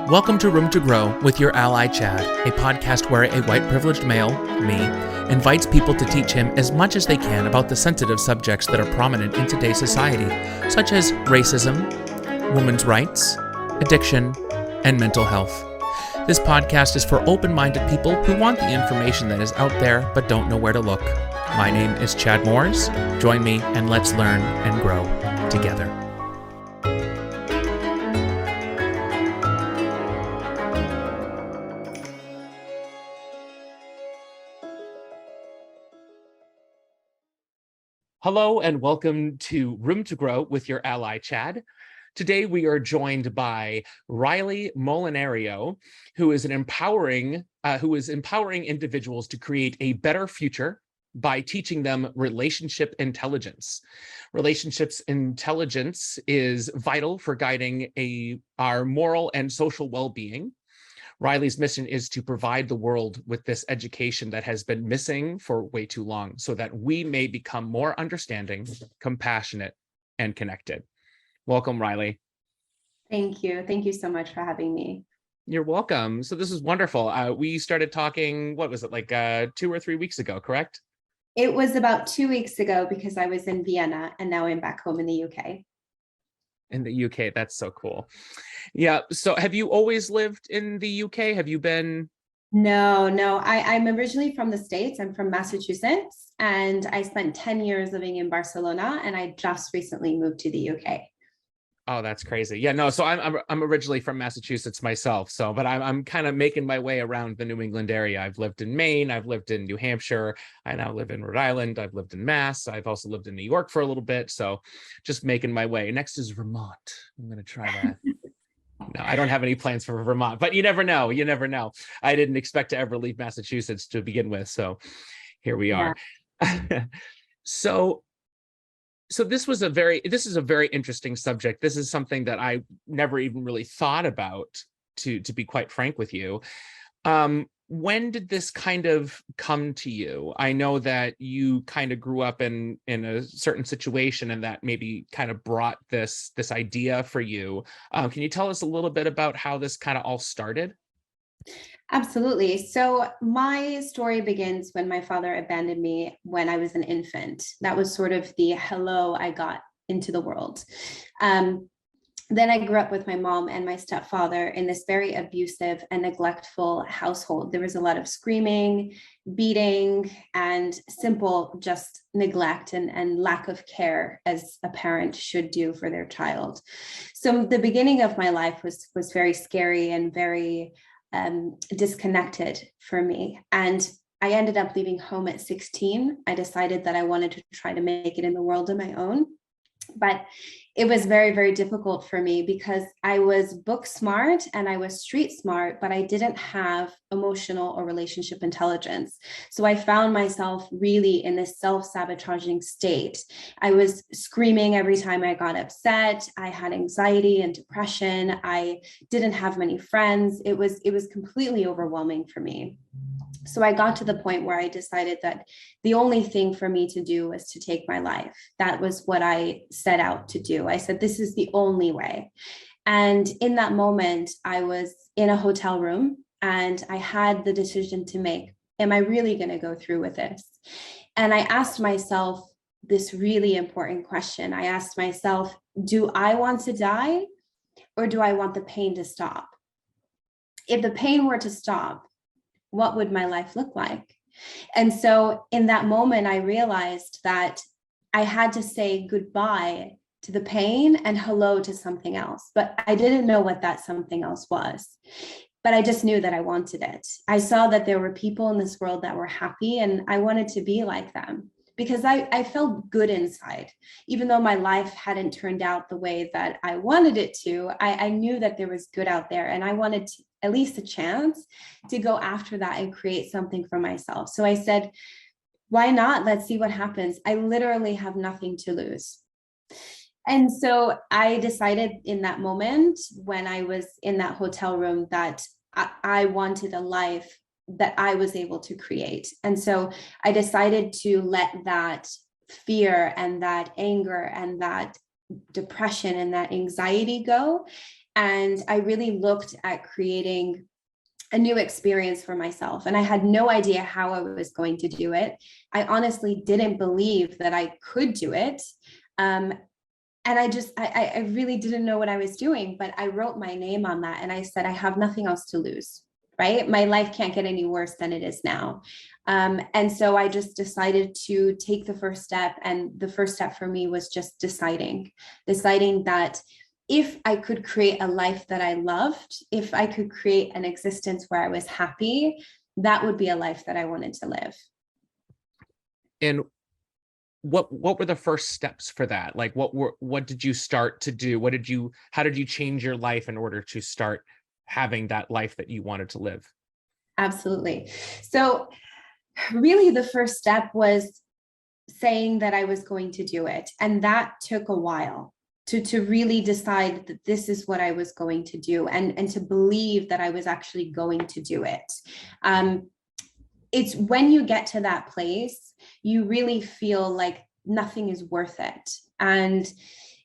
Welcome to Room to Grow with your ally Chad, a podcast where a white privileged male, me, invites people to teach him as much as they can about the sensitive subjects that are prominent in today's society, such as racism, women's rights, addiction, and mental health. This podcast is for open-minded people who want the information that is out there but don't know where to look. My name is Chad Moores. Join me and let's learn and grow together. Hello and welcome to Room to Grow with your ally Chad. Today we are joined by Railey Molinario, who is empowering individuals to create a better future by teaching them relationship intelligence. Relationships intelligence is vital for guiding our moral and social well-being. Railey's mission is to provide the world with this education that has been missing for way too long so that we may become more understanding, compassionate, and connected. Welcome, Railey. Thank you. Thank you so much for having me. You're welcome. So this is wonderful. We started talking, what was it, like 2 or 3 weeks ago, correct? It was about 2 weeks ago because I was in Vienna and now I'm back home in the UK. In the UK, that's so cool. Yeah. So have you always lived in the UK? Have you been? No. I'm originally from the States. I'm from Massachusetts and I spent 10 years living in Barcelona and I just recently moved to the UK. Oh, that's crazy. Yeah, no. So I'm originally from Massachusetts myself. So, but I'm kind of making my way around the New England area. I've lived in Maine. I've lived in New Hampshire. I now live in Rhode Island. I've lived in Mass. I've also lived in New York for a little bit. So, just making my way. Next is Vermont. I'm going to try that. No, I don't have any plans for Vermont, but you never know. You never know. I didn't expect to ever leave Massachusetts to begin with. So, here we are. So this is a very interesting subject. This is something that I never even really thought about, to be quite frank with you. When did this kind of come to you? I know that you kind of grew up in a certain situation and that maybe kind of brought this idea for you. Can you tell us a little bit about how this kind of all started? Absolutely. So my story begins when my father abandoned me when I was an infant. That was sort of the hello I got into the world. Then I grew up with my mom and my stepfather in this very abusive and neglectful household. There was a lot of screaming, beating, and simple just neglect and lack of care, as a parent should do for their child. So the beginning of my life was very scary and very disconnected for me. And I ended up leaving home at 16. I decided that I wanted to try to make it in the world on my own. But it was very, very difficult for me because I was book smart and I was street smart, but I didn't have emotional or relationship intelligence. So I found myself really in this self-sabotaging state. I was screaming every time I got upset. I had anxiety and depression. I didn't have many friends. It was completely overwhelming for me. So I got to the point where I decided that the only thing for me to do was to take my life. That was what I set out to do. I said, this is the only way. And in that moment, I was in a hotel room and I had the decision to make, am I really going to go through with this? And I asked myself this really important question. I asked myself, do I want to die or do I want the pain to stop? If the pain were to stop, what would my life look like? And so in that moment, I realized that I had to say goodbye to the pain and hello to something else. But I didn't know what that something else was. But I just knew that I wanted it. I saw that there were people in this world that were happy and I wanted to be like them because I felt good inside. Even though my life hadn't turned out the way that I wanted it to, I knew that there was good out there and I wanted to, at least a chance to go after that and create something for myself. So I said, why not? Let's see what happens. I literally have nothing to lose. And so I decided in that moment when I was in that hotel room that I wanted a life that I was able to create. And so I decided to let that fear and that anger and that depression and that anxiety go And I really looked at creating a new experience for myself. And I had no idea how I was going to do it. I honestly didn't believe that I could do it. And I really didn't know what I was doing, but I wrote my name on that and I said, I have nothing else to lose, right? My life can't get any worse than it is now. And so I just decided to take the first step. And the first step for me was just deciding that if I could create a life that I loved, if I could create an existence where I was happy, that would be a life that I wanted to live. And what were the first steps for that? Like what did you start to do? How did you change your life in order to start having that life that you wanted to live? Absolutely. So really the first step was saying that I was going to do it. And that took a while to really decide that this is what I was going to do, and to believe that I was actually going to do it. It's when you get to that place, you really feel like nothing is worth it and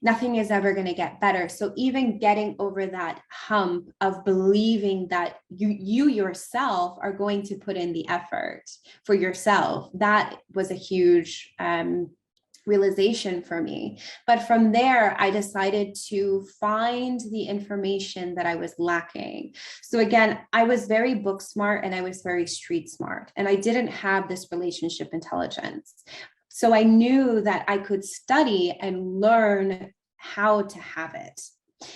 nothing is ever going to get better. So even getting over that hump of believing that you yourself are going to put in the effort for yourself, that was a huge realization for me. But from there, I decided to find the information that I was lacking. So again, I was very book smart and I was very street smart, and I didn't have this relationship intelligence. So I knew that I could study and learn how to have it.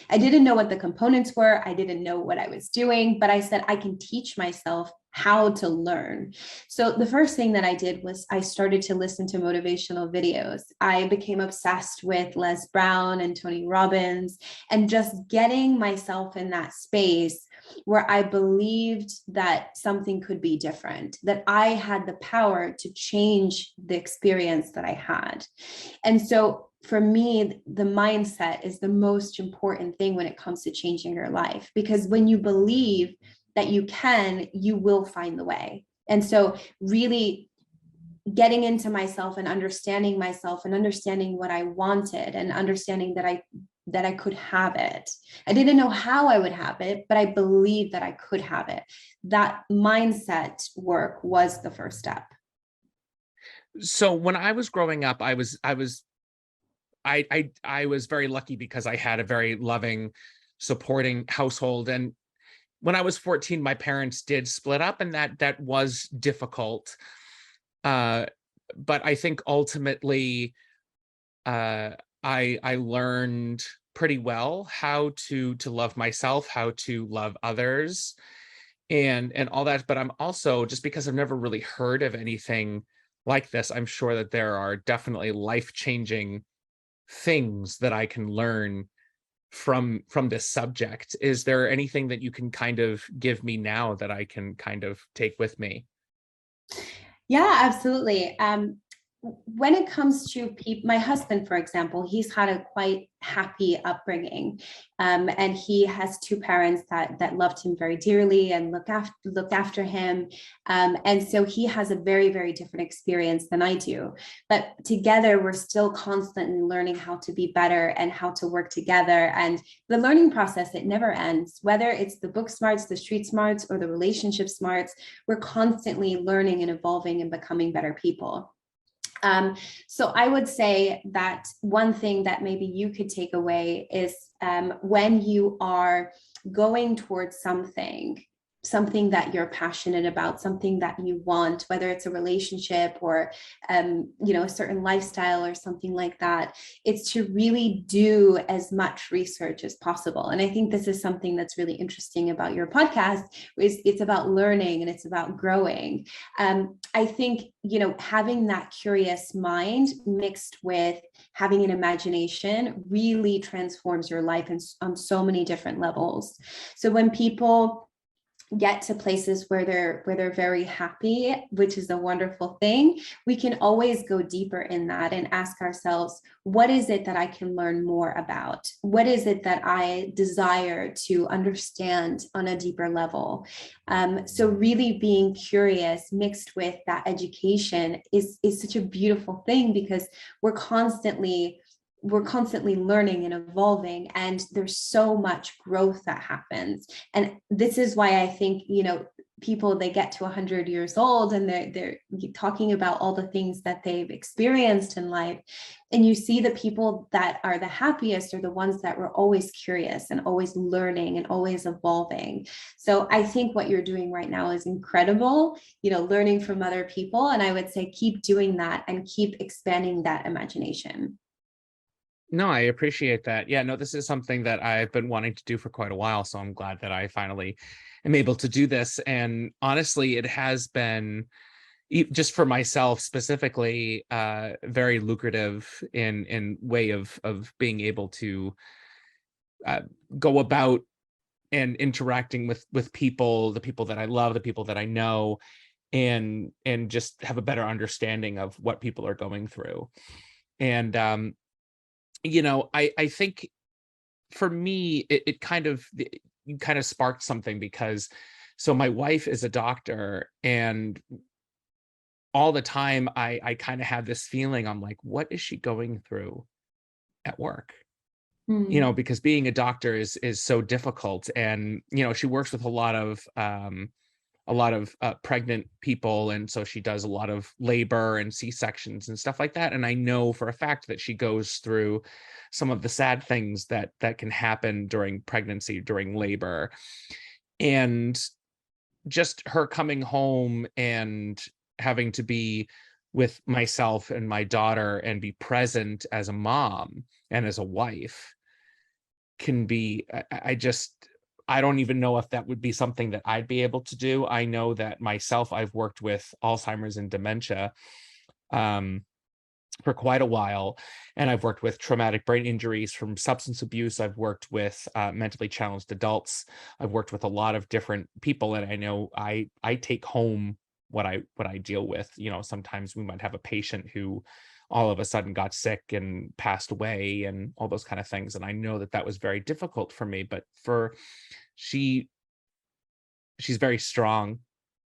I didn't know what the components were. I didn't know what I was doing, but I said, I can teach myself how to learn. So the first thing that I did was I started to listen to motivational videos. I became obsessed with Les Brown and Tony Robbins, and just getting myself in that space where I believed that something could be different, that I had the power to change the experience that I had. And so for me, the mindset is the most important thing when it comes to changing your life, because when you believe that you can, you will find the way. And so really getting into myself and understanding what I wanted, and understanding that I could have it. I didn't know how I would have it, but I believed that I could have it. That mindset work was the first step. So when I was growing up, I was very lucky because I had a very loving, supporting household. And when I was 14, my parents did split up, and that was difficult. But I think ultimately, I learned pretty well how to love myself, how to love others, and all that. But I'm also, just because I've never really heard of anything like this, I'm sure that there are definitely life-changing things that I can learn from this subject. Is there anything that you can kind of give me now that I can kind of take with me? Yeah, absolutely. When it comes to people, my husband, for example, he's had a quite happy upbringing, and he has two parents that loved him very dearly and looked after him, and so he has a very, very different experience than I do. But together, we're still constantly learning how to be better and how to work together. And the learning process, it never ends. Whether it's the book smarts, the street smarts, or the relationship smarts, we're constantly learning and evolving and becoming better people. So I would say that one thing that maybe you could take away is when you are going towards something that you're passionate about, something that you want, whether it's a relationship or a certain lifestyle or something like that, it's to really do as much research as possible. And I think this is something that's really interesting about your podcast, is it's about learning and it's about growing. I think having that curious mind mixed with having an imagination really transforms your life on so many different levels. So when people get to places where they're very happy, which is a wonderful thing, we can always go deeper in that and ask ourselves, what is it that I can learn more about? What is it that I desire to understand on a deeper level? So really being curious mixed with that education is such a beautiful thing, because we're constantly we're constantly learning and evolving, and there's so much growth that happens. And this is why I think, people, they get to 100 years old and they're talking about all the things that they've experienced in life, and you see the people that are the happiest are the ones that were always curious and always learning and always evolving. So I think what you're doing right now is incredible, learning from other people, and I would say keep doing that and keep expanding that imagination. No, I appreciate that. Yeah, no, this is something that I've been wanting to do for quite a while, so I'm glad that I finally am able to do this. And honestly, it has been, just for myself specifically, very lucrative in way of being able to uh, go about and interacting with people, the people that I love, the people that I know, and just have a better understanding of what people are going through. And I think for me, it kind of, you kind of sparked something, because so my wife is a doctor, and all the time I kind of have this feeling, I'm like, what is she going through at work? Hmm. Because being a doctor is so difficult, and she works with a lot of pregnant people, and so she does a lot of labor and C-sections and stuff like that. And I know for a fact that she goes through some of the sad things that can happen during pregnancy, during labor. And just her coming home and having to be with myself and my daughter and be present as a mom and as a wife can be, I don't even know if that would be something that I'd be able to do. I know that myself, I've worked with Alzheimer's and dementia um, for quite a while, and I've worked with traumatic brain injuries from substance abuse. I've worked with mentally challenged adults. I've worked with a lot of different people, and I know I take home what I deal with. Sometimes we might have a patient who all of a sudden got sick and passed away and all those kind of things, and I know that that was very difficult for me. But for she she's very strong,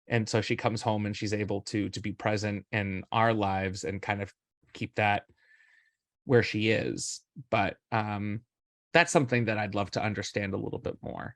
and so she comes home and she's able to be present in our lives and kind of keep that where she is. But that's something that I'd love to understand a little bit more.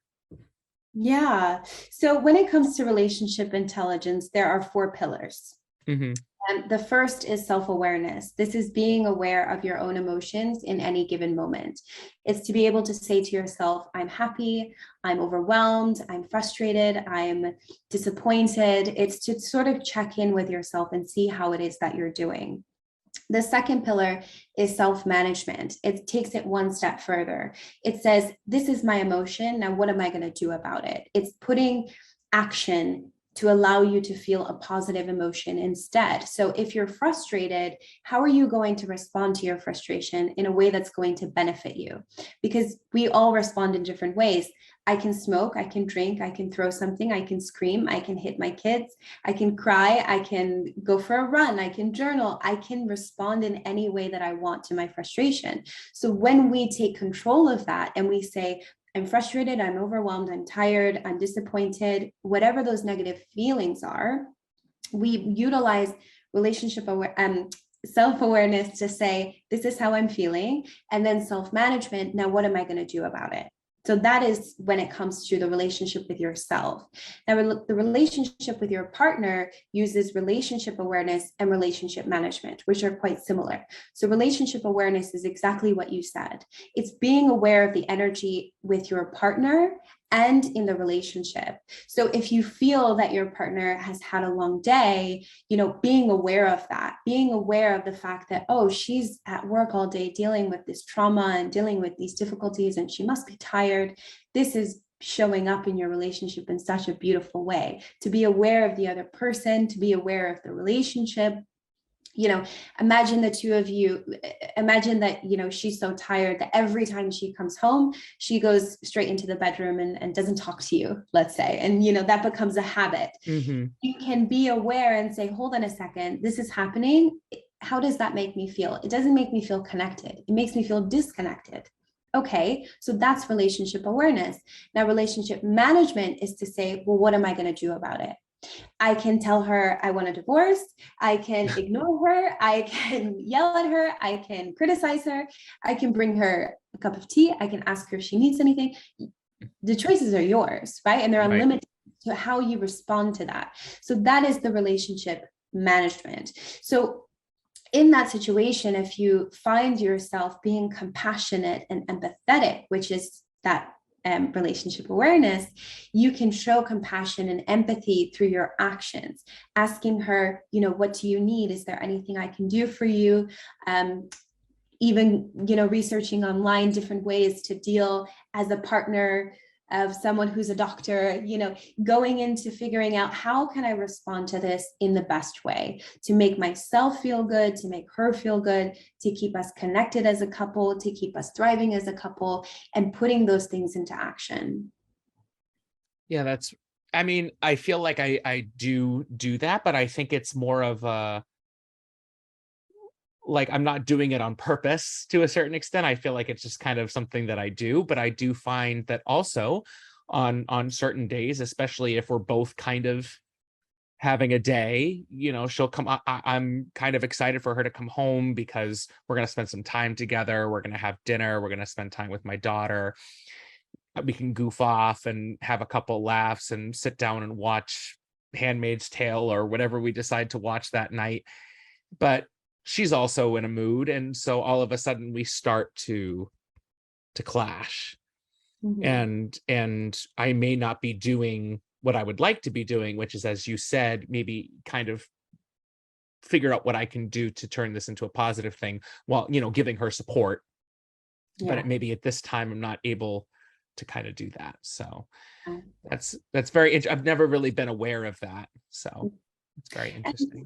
Yeah. So when it comes to relationship intelligence, there are four pillars. Hmm. And the first is self-awareness. This is being aware of your own emotions in any given moment. It's to be able to say to yourself, I'm happy, I'm overwhelmed, I'm frustrated, I'm disappointed. It's to sort of check in with yourself and see how it is that you're doing. The second pillar is self-management. It takes it one step further. It says, this is my emotion. Now, what am I going to do about it? It's putting action to allow you to feel a positive emotion instead. So if you're frustrated, how are you going to respond to your frustration in a way that's going to benefit you? Because we all respond in different ways. I can smoke, I can drink, I can throw something, I can scream, I can hit my kids, I can cry, I can go for a run, I can journal, I can respond in any way that I want to my frustration. So when we take control of that and we say, I'm frustrated, I'm overwhelmed, I'm tired, I'm disappointed, whatever those negative feelings are, we utilize relationship aware self-awareness to say, this is how I'm feeling, and then self-management, now what am I going to do about it? So that is when it comes to the relationship with yourself. Now, the relationship with your partner uses relationship awareness and relationship management, which are quite similar. So relationship awareness is exactly what you said. It's being aware of the energy with your partner and in the relationship. So if you feel that your partner has had a long day, being aware of that, being aware of the fact that, oh, she's at work all day dealing with this trauma and dealing with these difficulties, and she must be tired. This is showing up in your relationship in such a beautiful way. To be aware of the other person, to be aware of the relationship. Imagine the two of you, imagine that, she's so tired that every time she comes home, she goes straight into the bedroom and doesn't talk to you, let's say. And, that becomes a habit. Hmm. You can be aware and say, hold on a second, this is happening. How does that make me feel? It doesn't make me feel connected. It makes me feel disconnected. Okay, so that's relationship awareness. Now, relationship management is to say, well, what am I going to do about it? I can tell her I want a divorce. I can ignore her. I can yell at her. I can criticize her. I can bring her a cup of tea. I can ask her if she needs anything. The choices are yours, right? And they're Right. unlimited to how you respond to that. So that is the relationship management. So in that situation, if you find yourself being compassionate and empathetic, which is that relationship awareness, you can show compassion and empathy through your actions, asking her, what do you need? Is there anything I can do for you? Even, researching online different ways to deal as a partner of someone who's a doctor, going into figuring out how can I respond to this in the best way to make myself feel good, to make her feel good, to keep us connected as a couple, to keep us thriving as a couple, and putting those things into action. Yeah, I feel like I do that, but I think it's more of a, like, I'm not doing it on purpose to a certain extent. I feel like it's just kind of something that I do, but I do find that also on certain days, especially if we're both kind of having a day, she'll come. I'm kind of excited for her to come home because we're going to spend some time together. We're going to have dinner. We're going to spend time with my daughter. We can goof off and have a couple laughs and sit down and watch Handmaid's Tale or whatever we decide to watch that night. But she's also in a mood, and so all of a sudden we start to clash. Mm-hmm. And I may not be doing what I would like to be doing, which is, as you said, maybe kind of figure out what I can do to turn this into a positive thing while, giving her support. But Yeah. maybe at this time I'm not able to kind of do that. So Yeah. that's very I've never really been aware of that, so it's very And, interesting.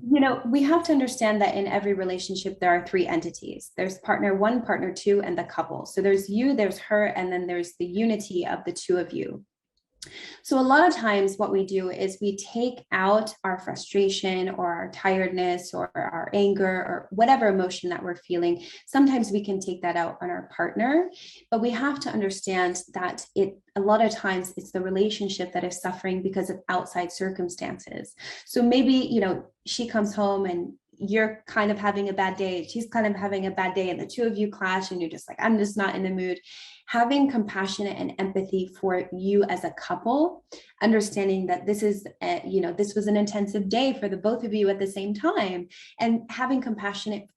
we have to understand that in every relationship, there are three entities. There's partner one, partner two, and the couple. So there's you, there's her, and then there's the unity of the two of you. So a lot of times what we do is we take out our frustration or our tiredness or our anger or whatever emotion that we're feeling. Sometimes we can take that out on our partner, but we have to understand that a lot of times it's the relationship that is suffering because of outside circumstances. So maybe, she comes home and you're kind of having a bad day, she's kind of having a bad day, and the two of you clash and you're just like, I'm just not in the mood. Having compassion and empathy for you as a couple, understanding that this is this was an intensive day for the both of you at the same time, and having compassion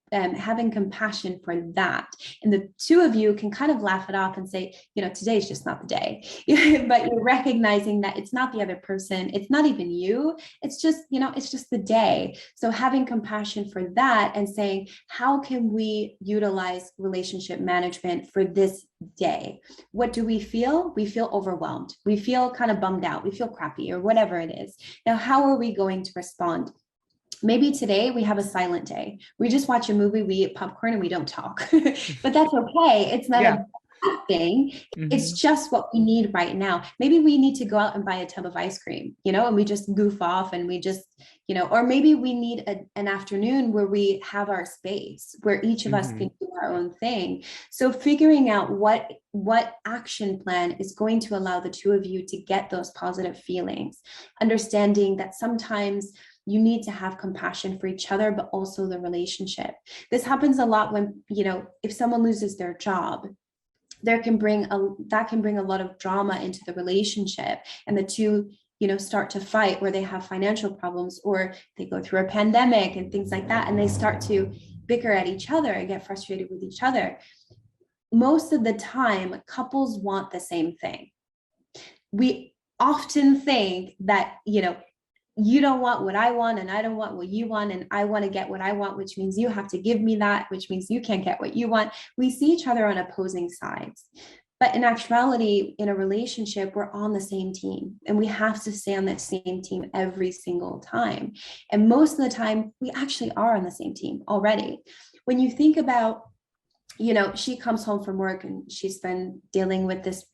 for that, and the two of you can kind of laugh it off and say, today's just not the day. But you're recognizing that it's not the other person, it's not even you, it's just it's just the day. So having compassion for that and saying, how can we utilize relationship management for this day? What do we feel? We feel overwhelmed, we feel kind of bummed out, we feel crappy, or whatever it is. Now, how are we going to respond? Maybe today we have a silent day. We just watch a movie, we eat popcorn, and we don't talk. But that's okay. It's not Yeah. a bad thing. It's Mm-hmm. just what we need right now. Maybe we need to go out and buy a tub of ice cream, and we just goof off, and we just, or maybe we need an afternoon where we have our space, where each of us Mm-hmm. can do our own thing. So figuring out what action plan is going to allow the two of you to get those positive feelings, understanding that sometimes you need to have compassion for each other, but also the relationship. This happens a lot when, if someone loses their job, that can bring a lot of drama into the relationship, and the two, start to fight, or they have financial problems, or they go through a pandemic and things like that, and they start to bicker at each other and get frustrated with each other. Most of the time, couples want the same thing. We often think that, you don't want what I want, and I don't want what you want, and I want to get what I want, which means you have to give me that, which means you can't get what you want. We see each other on opposing sides. But in actuality, in a relationship, we're on the same team, and we have to stay on that same team every single time. And most of the time, we actually are on the same team already. When you think about, she comes home from work and she's been dealing with this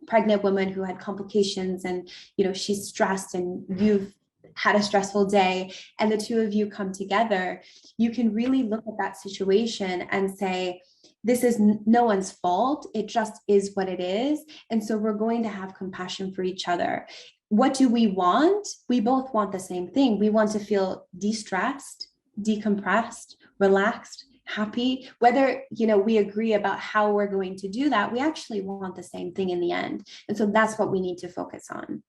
pregnant woman who had complications, and, she's stressed, and you've had a stressful day, and the two of you come together. You can really look at that situation and say, this is no one's fault. It just is what it is. And so we're going to have compassion for each other. what do we want? We both want the same thing. We want to feel de-stressed, decompressed, relaxed, happy. Whether, we agree about how we're going to do that, we actually want the same thing in the end. And so that's what we need to focus on.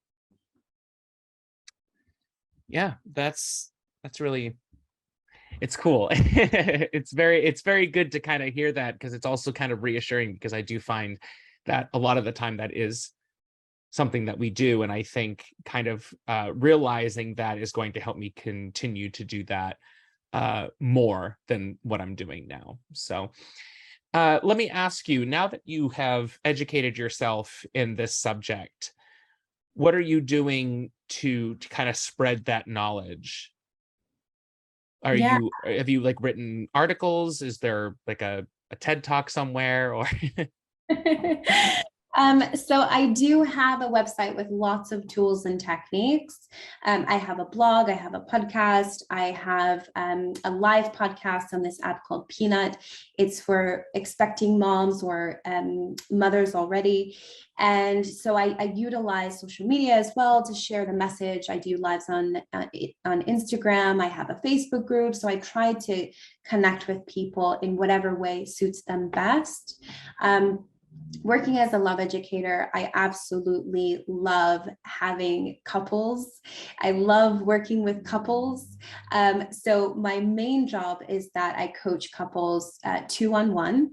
Yeah, that's really, it's cool. It's very good to kind of hear that, because it's also kind of reassuring, because I do find that a lot of the time that is something that we do. And I think kind of realizing that is going to help me continue to do that more than what I'm doing now. So let me ask you, now that you have educated yourself in this subject, what are you doing to kind of spread that knowledge? Yeah. Have you like written articles? Is there like a TED Talk somewhere, or So I do have a website with lots of tools and techniques. I have a blog, I have a podcast, I have a live podcast on this app called Peanut. It's for expecting moms or mothers already. And so I utilize social media as well to share the message. I do lives on Instagram. I have a Facebook group. So I try to connect with people in whatever way suits them best. Working as a love educator, I absolutely love having couples. I love working with couples. So my main job is that I coach couples 2-on-1,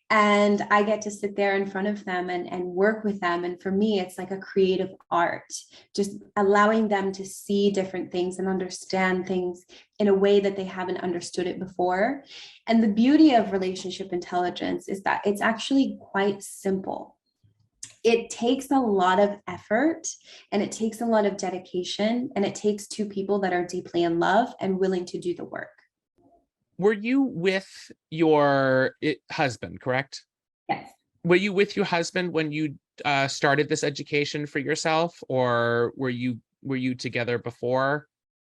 and I get to sit there in front of them and work with them. And for me, it's like a creative art, just allowing them to see different things and understand things in a way that they haven't understood it before. And the beauty of relationship intelligence is that it's actually quite simple. It takes a lot of effort, and it takes a lot of dedication, and it takes two people that are deeply in love and willing to do the work. were you with your husband, correct? Yes. Were you with your husband when you started this education for yourself, or were you together before?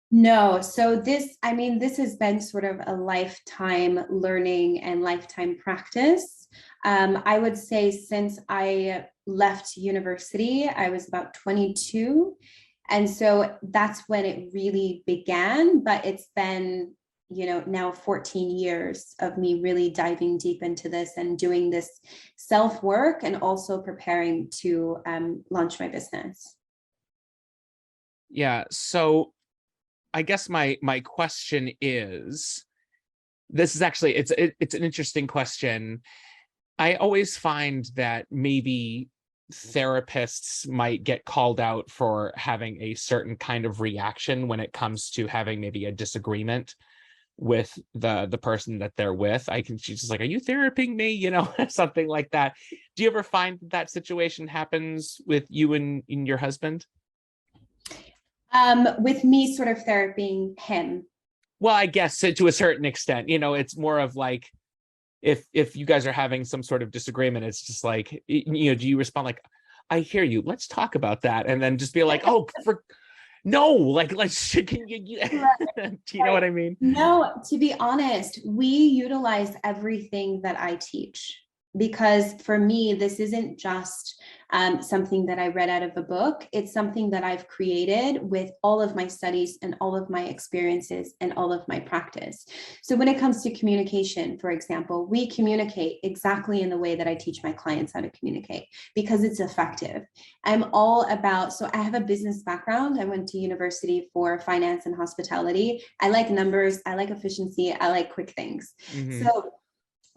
No, so this has been sort of a lifetime learning and lifetime practice. I would say since I left university, I was about 22. And so that's when it really began, but it's been, now 14 years of me really diving deep into this and doing this self-work, and also preparing to launch my business. Yeah, so I guess my question is, this is actually, it's an interesting question. I always find that maybe therapists might get called out for having a certain kind of reaction when it comes to having maybe a disagreement with the person that they're with. She's just like, are you theraping me, something like that. Do you ever find that situation happens with you and your husband? With me sort of therapying him. Well, I guess to a certain extent, it's more of like, if you guys are having some sort of disagreement, it's just like, do you respond like, I hear you, let's talk about that, and then just be like, oh, no, like, let's do you know what I mean? No, to be honest, we utilize everything that I teach, because for me, this isn't just something that I read out of a book. It's something that I've created with all of my studies and all of my experiences and all of my practice. So when it comes to communication, for example, we communicate exactly in the way that I teach my clients how to communicate, because it's effective. I'm all about, so I have a business background. I went to university for finance and hospitality. I like numbers, I like efficiency, I like quick things. Mm-hmm. So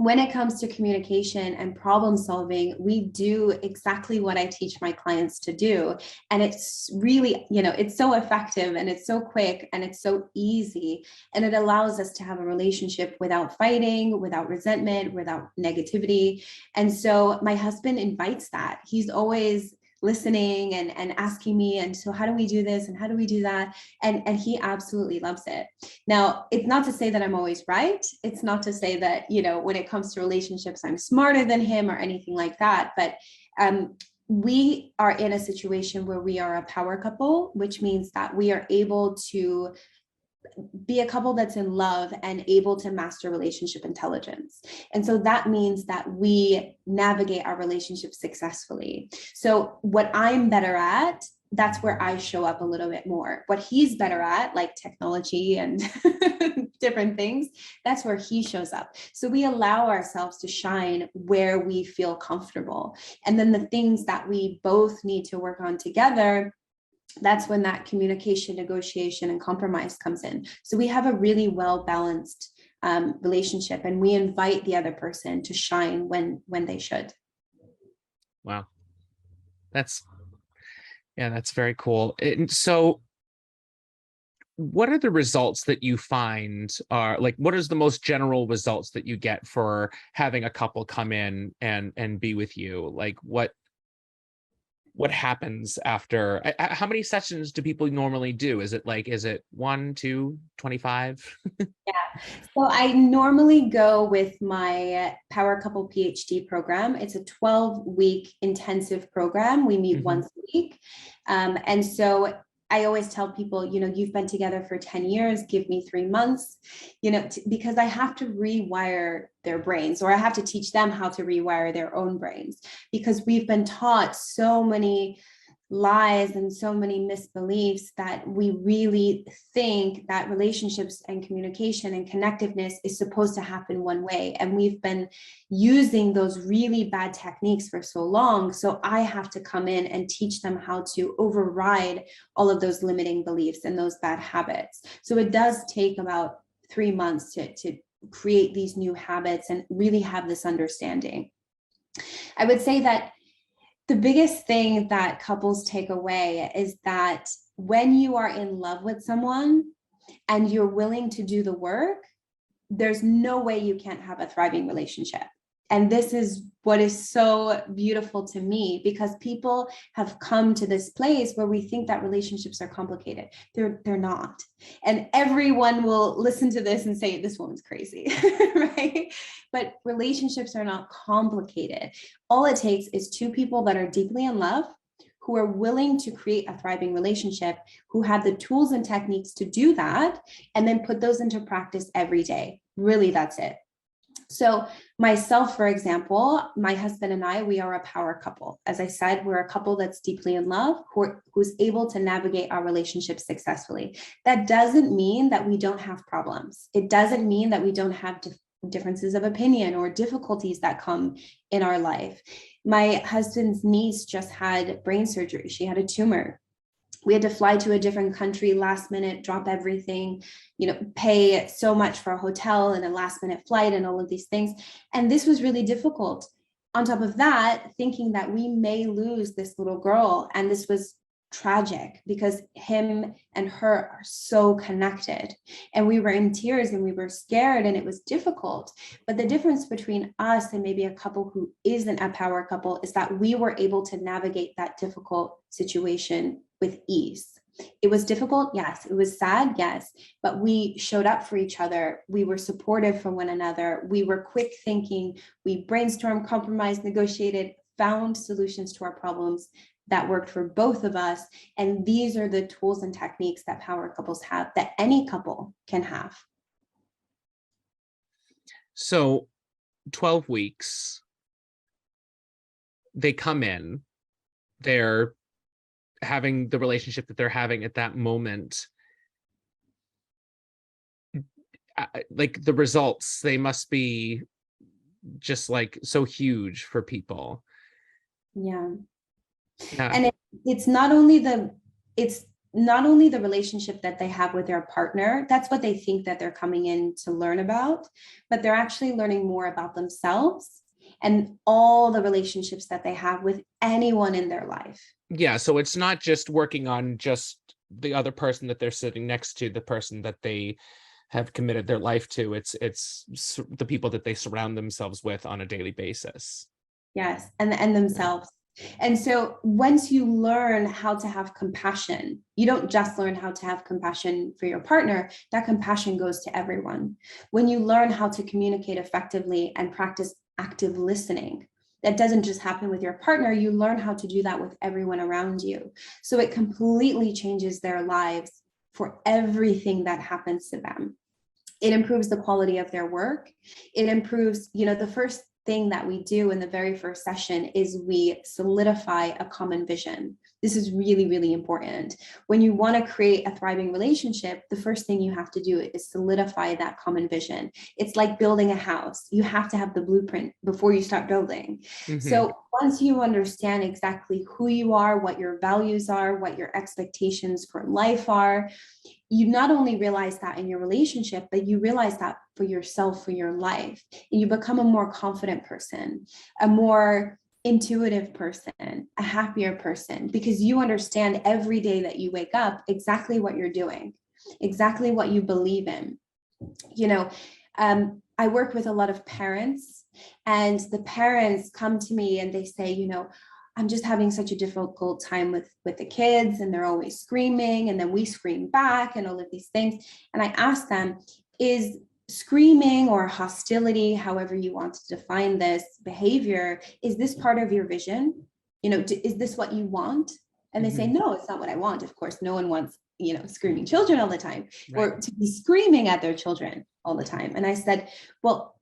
when it comes to communication and problem solving, we do exactly what I teach my clients to do. And it's really, it's so effective, and it's so quick, and it's so easy. And it allows us to have a relationship without fighting, without resentment, without negativity. And so my husband invites that. He's always listening and asking me, and so how do we do this and how do we do that, and he absolutely loves it. Now, it's not to say that I'm always right. It's not to say that, when it comes to relationships, I'm smarter than him or anything like that, but we are in a situation where we are a power couple, which means that we are able to be a couple that's in love and able to master relationship intelligence. And so that means that we navigate our relationship successfully. So what I'm better at that's where I show up a little bit more. What he's better at, like technology and different things, that's where he shows up. So we allow ourselves to shine where we feel comfortable. And then the things that we both need to work on together, that's when that communication, negotiation, and compromise comes in. So we have a really well balanced relationship, and we invite the other person to shine when they should. Wow. That's very cool. And so what are the results that you find are like, what is the most general results that you get for having a couple come in and be with you? Like what happens after? How many sessions do people normally do? Is it 1, 2, 25? Yeah. So I normally go with my Power Couple PhD program. It's a 12-week intensive program. We meet once a week. And so I always tell people, you've been together for 10 years, give me 3 months, because I have to rewire their brains, or I have to teach them how to rewire their own brains, because we've been taught so many lies and so many misbeliefs that we really think that relationships and communication and connectiveness is supposed to happen one way. And we've been using those really bad techniques for so long. So I have to come in and teach them how to override all of those limiting beliefs and those bad habits. So it does take about 3 months to create these new habits and really have this understanding. I would say that the biggest thing that couples take away is that when you are in love with someone and you're willing to do the work, there's no way you can't have a thriving relationship. And this is what is so beautiful to me, because people have come to this place where we think that relationships are complicated. They're not. And everyone will listen to this and say, this woman's crazy, right? But relationships are not complicated. All it takes is 2 people that are deeply in love, who are willing to create a thriving relationship, who have the tools and techniques to do that, and then put those into practice every day. Really, that's it. So myself, for example, my husband and I, we are a power couple. As I said, we're a couple that's deeply in love, who's able to navigate our relationship successfully. That doesn't mean that we don't have problems. It doesn't mean that we don't have differences of opinion or difficulties that come in our life. My husband's niece just had brain surgery. She had a tumor. We had to fly to a different country last minute, drop everything, pay so much for a hotel and a last minute flight and all of these things. And this was really difficult. On top of that, thinking that we may lose this little girl. And this was tragic because him and her are so connected. And we were in tears and we were scared and it was difficult. But the difference between us and maybe a couple who isn't a power couple is that we were able to navigate that difficult situation with ease. It was difficult, yes. It was sad, yes. But we showed up for each other. We were supportive for one another. We were quick thinking. We brainstormed, compromised, negotiated, found solutions to our problems that worked for both of us. And these are the tools and techniques that power couples have, that any couple can have. So 12 weeks, they come in, they're having the relationship that they're having at that moment. Like the results, they must be just like so huge for people. Yeah. And it's not only the relationship that they have with their partner. That's what they think that they're coming in to learn about, but they're actually learning more about themselves and all the relationships that they have with anyone in their life. Yeah, so it's not just working on just the other person that they're sitting next to, the person that they have committed their life to. It's the people that they surround themselves with on a daily basis. Yes, and themselves. And so once you learn how to have compassion, you don't just learn how to have compassion for your partner, that compassion goes to everyone. When you learn how to communicate effectively and practice active listening, that doesn't just happen with your partner, you learn how to do that with everyone around you. So it completely changes their lives for everything that happens to them. It improves the quality of their work. It improves, the first thing that we do in the very first session is we solidify a common vision. This is really, really important. When you want to create a thriving relationship, the first thing you have to do is solidify that common vision. It's like building a house. You have to have the blueprint before you start building. Hmm. So once you understand exactly who you are, what your values are, what your expectations for life are, you not only realize that in your relationship, but you realize that for yourself, for your life. And you become a more confident person, a more intuitive person, a happier person, because you understand every day that you wake up exactly what you're doing, exactly what you believe in. You know, I work with a lot of parents, and the parents come to me and they say, I'm just having such a difficult time with the kids, and they're always screaming, and then we scream back, and all of these things. And I ask them, is screaming or hostility, however you want to define this behavior, is this part of your vision? Is this what you want? And they say, Hmm. no, it's not what I want. Of course, no one wants, screaming children all the time, Right. or to be screaming at their children all the time. And I said, well,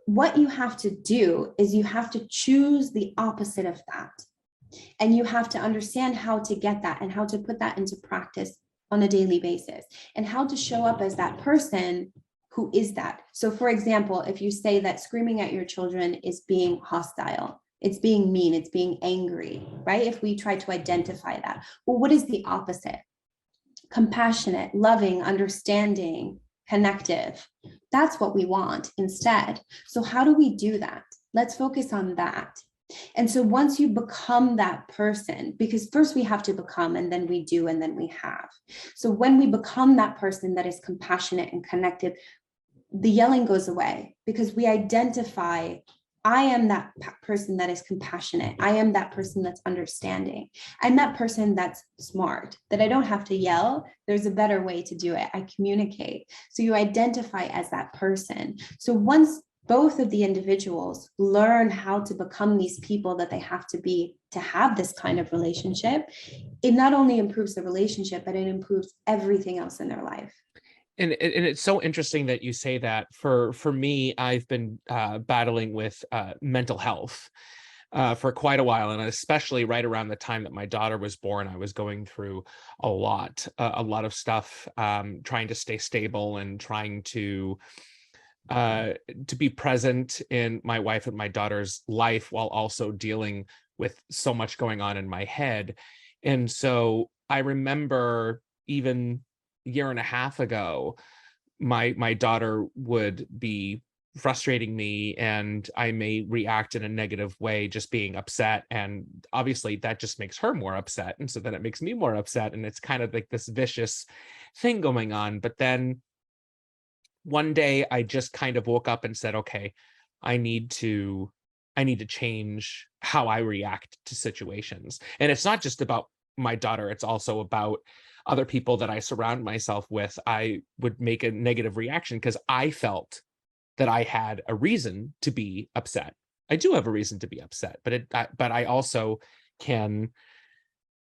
what you have to do is you have to choose the opposite of that. And you have to understand how to get that and how to put that into practice on a daily basis, and how to show up as that person who is that. So, for example, if you say that screaming at your children is being hostile, it's being mean, it's being angry, right? If we try to identify that, well, what is the opposite? Compassionate, loving, understanding, connective. That's what we want instead. So, how do we do that? Let's focus on that. And so, once you become that person, because first we have to become, and then we do, and then we have. So, when we become that person that is compassionate and connected, the yelling goes away, because we identify, I am that person that is compassionate. I am that person that's understanding. I'm that person that's smart, that I don't have to yell. There's a better way to do it. I communicate. So you identify as that person. So once both of the individuals learn how to become these people that they have to be to have this kind of relationship, it not only improves the relationship, but it improves everything else in their life. And it's so interesting that you say that. For me, I've been battling with mental health for quite a while, and especially right around the time that my daughter was born, I was going through a lot of stuff, trying to stay stable and trying uh, to be present in my wife and my daughter's life while also dealing with so much going on in my head. And so I remember even a year and a half ago, my daughter would be frustrating me, and I may react in a negative way, just being upset, and obviously that just makes her more upset, and so then it makes me more upset, and it's kind of like this vicious thing going on. But then one day I just kind of woke up and said, okay, I need to I need to change how I react to situations. And it's not just about my daughter, it's also about other people that I surround myself with. I would make a negative reaction because I felt that I had a reason to be upset. I do have a reason to be upset, but I also can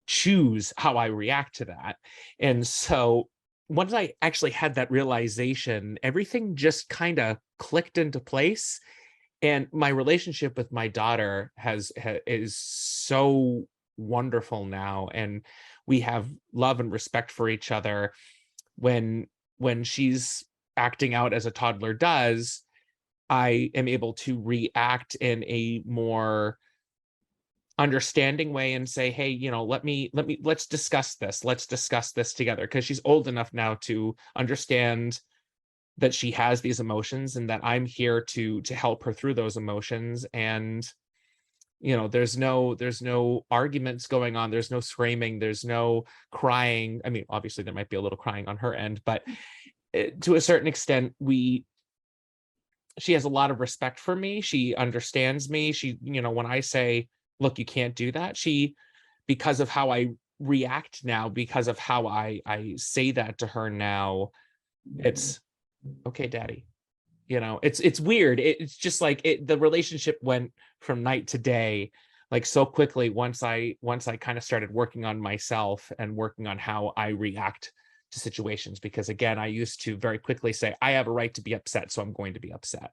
choose how I react to that. And so once I actually had that realization, everything just kind of clicked into place. And my relationship with my daughter is so wonderful now, and we have love and respect for each other. When she's acting out as a toddler does, I am able to react in a more understanding way and say, hey, let's discuss this, together, because she's old enough now to understand that she has these emotions and that I'm here to help her through those emotions. And there's no arguments going on, there's no screaming, there's no crying. I mean, obviously there might be a little crying on her end, but to a certain extent, we she has a lot of respect for me. She understands me. When I say, look, you can't do that, because of how I react now, because of how I say that to her now, it's okay, daddy. It's weird. It's just like the relationship went from night to day, like so quickly, once I kind of started working on myself and working on how I react to situations. Because again, I used to very quickly say, I have a right to be upset, so I'm going to be upset.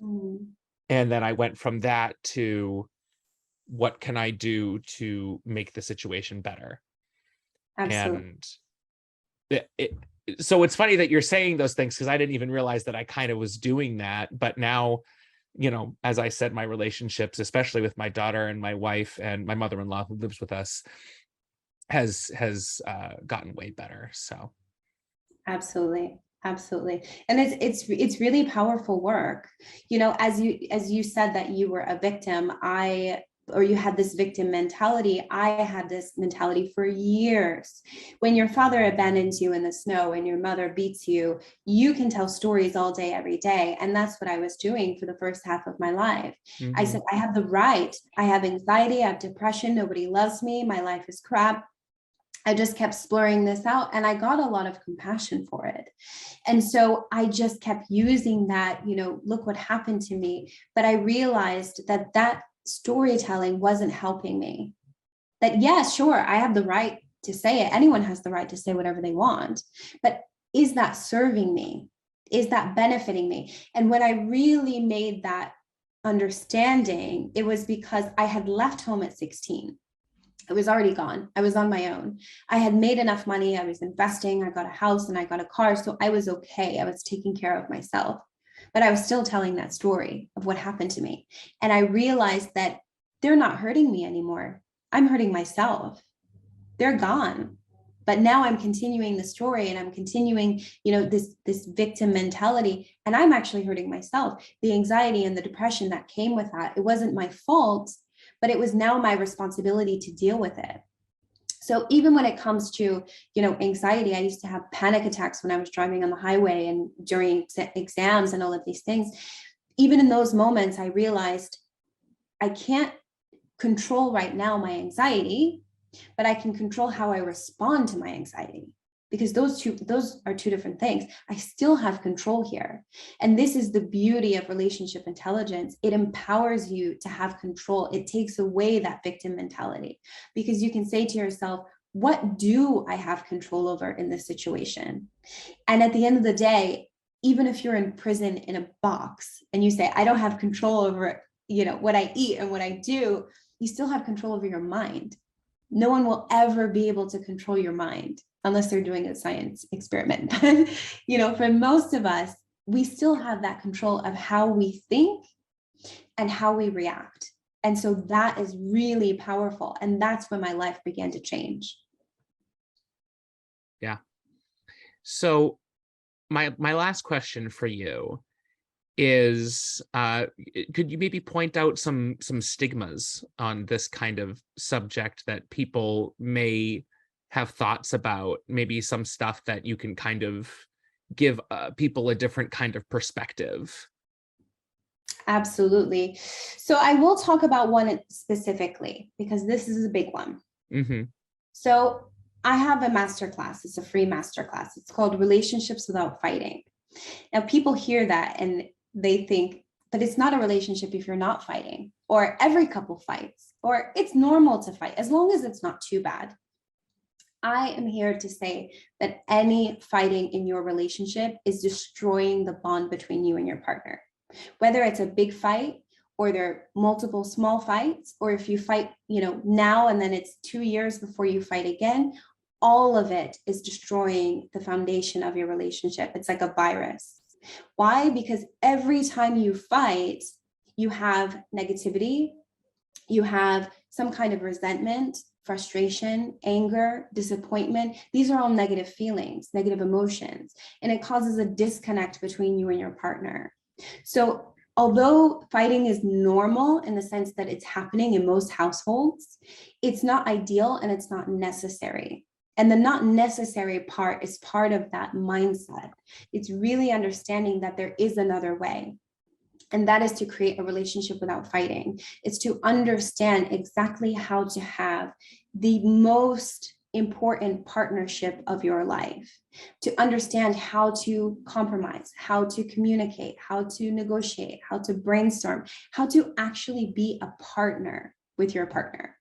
Mm. And then I went from that to what can I do to make the situation better? Absolutely. And so it's funny that you're saying those things, because I didn't even realize that I kind of was doing that. But now, as I said, my relationships, especially with my daughter and my wife and my mother-in-law who lives with us, has gotten way better. So Absolutely. Absolutely. And it's really powerful work. As you said that you were a victim, or you had this victim mentality. I had this mentality for years. When your father abandons you in the snow and your mother beats you, you can tell stories all day, every day. And that's what I was doing for the first half of my life. I mhm. said, I have the right. I have anxiety, I have depression, nobody loves me, my life is crap. I just kept splurring this out, and I got a lot of compassion for it. And so I just kept using that, look what happened to me. But I realized that that storytelling wasn't helping me. That, yeah, sure, I have the right to say it. Anyone has the right to say whatever they want. But is that serving me? Is that benefiting me? And when I really made that understanding, it was because I had left home at 16. I was already gone. I was on my own. I had made enough money. I was investing. I got a house and I got a car. So I was okay. I was taking care of myself. But I was still telling that story of what happened to me. And I realized that they're not hurting me anymore. I'm hurting myself. They're gone. But now I'm continuing the story, and I'm continuing, this victim mentality, and I'm actually hurting myself. The anxiety and the depression that came with that, it wasn't my fault, but it was now my responsibility to deal with it. So even when it comes to, anxiety, I used to have panic attacks when I was driving on the highway and during exams and all of these things. Even in those moments, I realized I can't control right now my anxiety, but I can control how I respond to my anxiety, because those are two different things. I still have control here. And this is the beauty of relationship intelligence. It empowers you to have control. It takes away that victim mentality, because you can say to yourself, what do I have control over in this situation? And at the end of the day, even if you're in prison in a box and you say, I don't have control over, what I eat and what I do, you still have control over your mind. No one will ever be able to control your mind unless they're doing a science experiment. But, for most of us, we still have that control of how we think and how we react. And so that is really powerful. And that's when my life began to change. Yeah. So my last question for you is, could you maybe point out some stigmas on this kind of subject that people may have thoughts about, maybe some stuff that you can kind of give people a different kind of perspective? Absolutely. So I will talk about one specifically because this is a big one. Hmm. So I have a masterclass. It's a free masterclass. It's called Relationships Without Fighting. Now, people hear that and they think, but it's not a relationship if you're not fighting, or every couple fights, or it's normal to fight as long as it's not too bad. I am here to say that any fighting in your relationship is destroying the bond between you and your partner. Whether it's a big fight or there are multiple small fights, or if you fight, now and then it's 2 years before you fight again, all of it is destroying the foundation of your relationship. It's like a virus. Why? Because every time you fight, you have negativity, you have some kind of resentment, frustration, anger, disappointment. These are all negative feelings, negative emotions, and it causes a disconnect between you and your partner. So although fighting is normal in the sense that it's happening in most households, it's not ideal and it's not necessary. And the not necessary part is part of that mindset. It's really understanding that there is another way. And that is to create a relationship without fighting. It's to understand exactly how to have the most important partnership of your life, to understand how to compromise, how to communicate, how to negotiate, how to brainstorm, how to actually be a partner with your partner.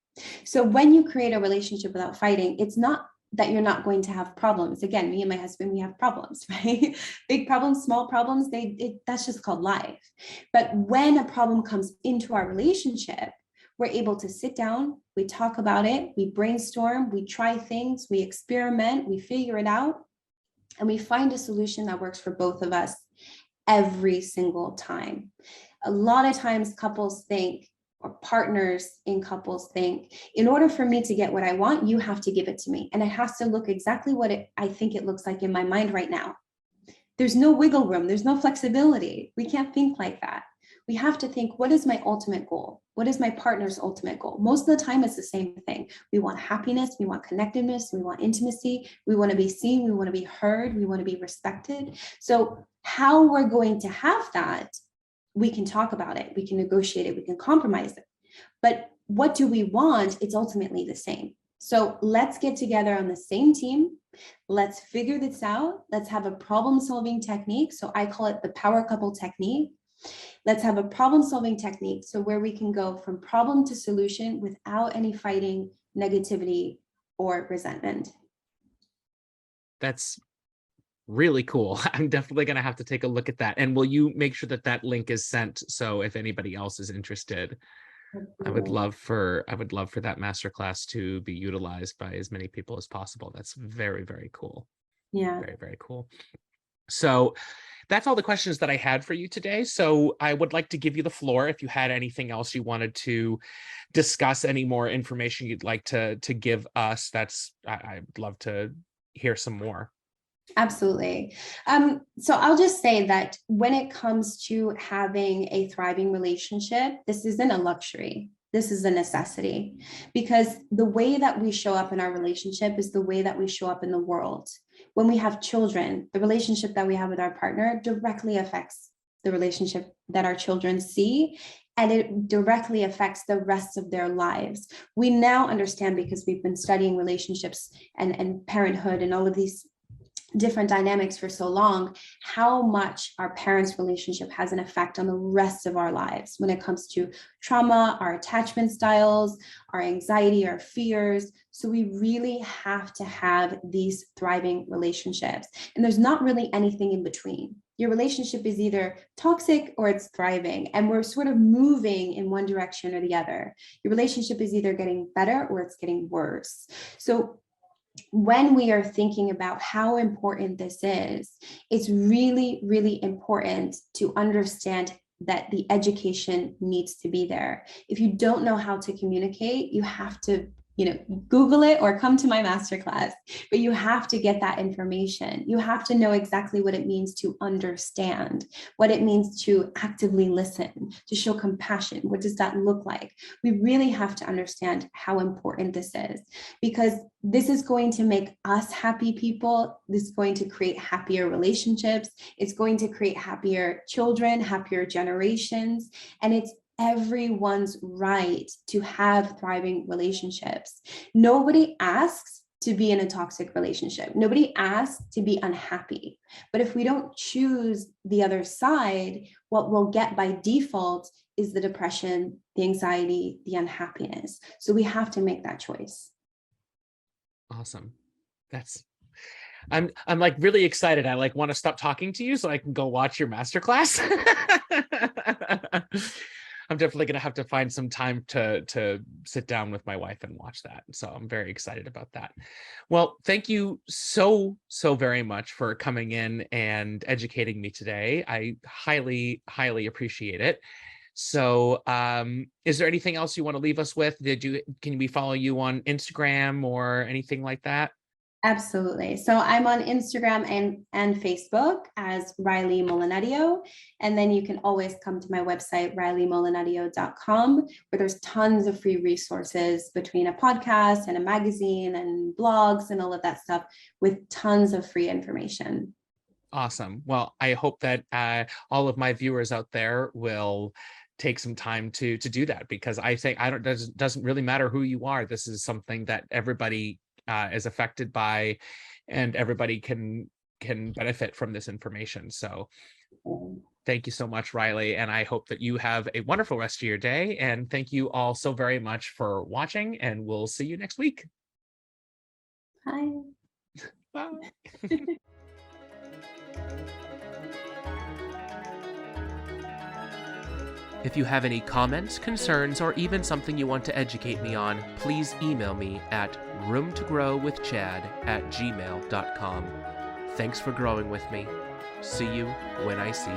So when you create a relationship without fighting, it's not that you're not going to have problems. Again, me and my husband, we have problems, right? Big problems, small problems, that's just called life. But when a problem comes into our relationship, we're able to sit down, we talk about it, we brainstorm, we try things, we experiment, we figure it out, and we find a solution that works for both of us every single time. A lot of times couples think, or partners in couples think, in order for me to get what I want, you have to give it to me. And it has to look exactly what I think it looks like in my mind right now. There's no wiggle room. There's no flexibility. We can't think like that. We have to think, what is my ultimate goal? What is my partner's ultimate goal? Most of the time, it's the same thing. We want happiness. We want connectedness. We want intimacy. We want to be seen. We want to be heard. We want to be respected. So how we're going to have that, we can talk about it. We can negotiate it. We can compromise it. But what do we want? It's ultimately the same. So let's get together on the same team. Let's figure this out. Let's have a problem-solving technique. So I call it the power couple technique. Let's have a problem-solving technique. So where we can go from problem to solution without any fighting, negativity, or resentment. That's really cool. I'm definitely going to have to take a look at that. And will you make sure that that link is sent? So if anybody else is interested, I would love for that masterclass to be utilized by as many people as possible. That's very, very cool. Yeah. Very, very cool. So that's all the questions that I had for you today. So I would like to give you the floor if you had anything else you wanted to discuss, any more information you'd like to give us. I'd love to hear some more. Absolutely. So I'll just say that when it comes to having a thriving relationship, this isn't a luxury. This is a necessity, because the way that we show up in our relationship is the way that we show up in the world. When we have children, the relationship that we have with our partner directly affects the relationship that our children see, and it directly affects the rest of their lives. We now understand, because we've been studying relationships and parenthood and all of these different dynamics for so long, how much our parents' relationship has an effect on the rest of our lives when it comes to trauma, our attachment styles, our anxiety, our fears. So we really have to have these thriving relationships. And there's not really anything in between. Your relationship is either toxic or it's thriving, and we're sort of moving in one direction or the other. Your relationship is either getting better or it's getting worse. So when we are thinking about how important this is, it's really, really important to understand that the education needs to be there. If you don't know how to communicate, you have to Google it or come to my masterclass, but you have to get that information. You have to know exactly what it means to understand, what it means to actively listen, to show compassion. What does that look like? We really have to understand how important this is, because this is going to make us happy people. This is going to create happier relationships. It's going to create happier children, happier generations, and it's everyone's right to have thriving relationships. Nobody asks to be in a toxic relationship. Nobody asks to be unhappy. But if we don't choose the other side, what we'll get by default is the depression, the anxiety, the unhappiness. So we have to make that choice. Awesome. I'm like really excited. I like want to stop talking to you so I can go watch your masterclass. I'm definitely going to have to find some time to sit down with my wife and watch that. So I'm very excited about that. Well, thank you so very much for coming in and educating me today. I highly, highly appreciate it. So is there anything else you want to leave us with? Can we follow you on Instagram or anything like that? Absolutely. So I'm on Instagram and Facebook as Railey Molinario. And then you can always come to my website, RaileyMolinario.com, where there's tons of free resources between a podcast and a magazine and blogs and all of that stuff, with tons of free information. Awesome. Well, I hope that all of my viewers out there will take some time to do that, because I think doesn't really matter who you are. This is something that everybody is affected by, and everybody can benefit from this information. So thank you so much, Railey, and I hope that you have a wonderful rest of your day, and thank you all so very much for watching, and we'll see you next week. Bye. Bye. If you have any comments, concerns, or even something you want to educate me on, please email me at roomtogrowwithchad@gmail.com. Thanks for growing with me. See you when I see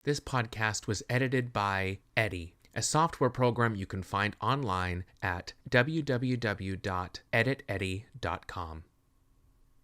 This podcast was edited by Eddie, a software program you can find online at www.editeddy.com.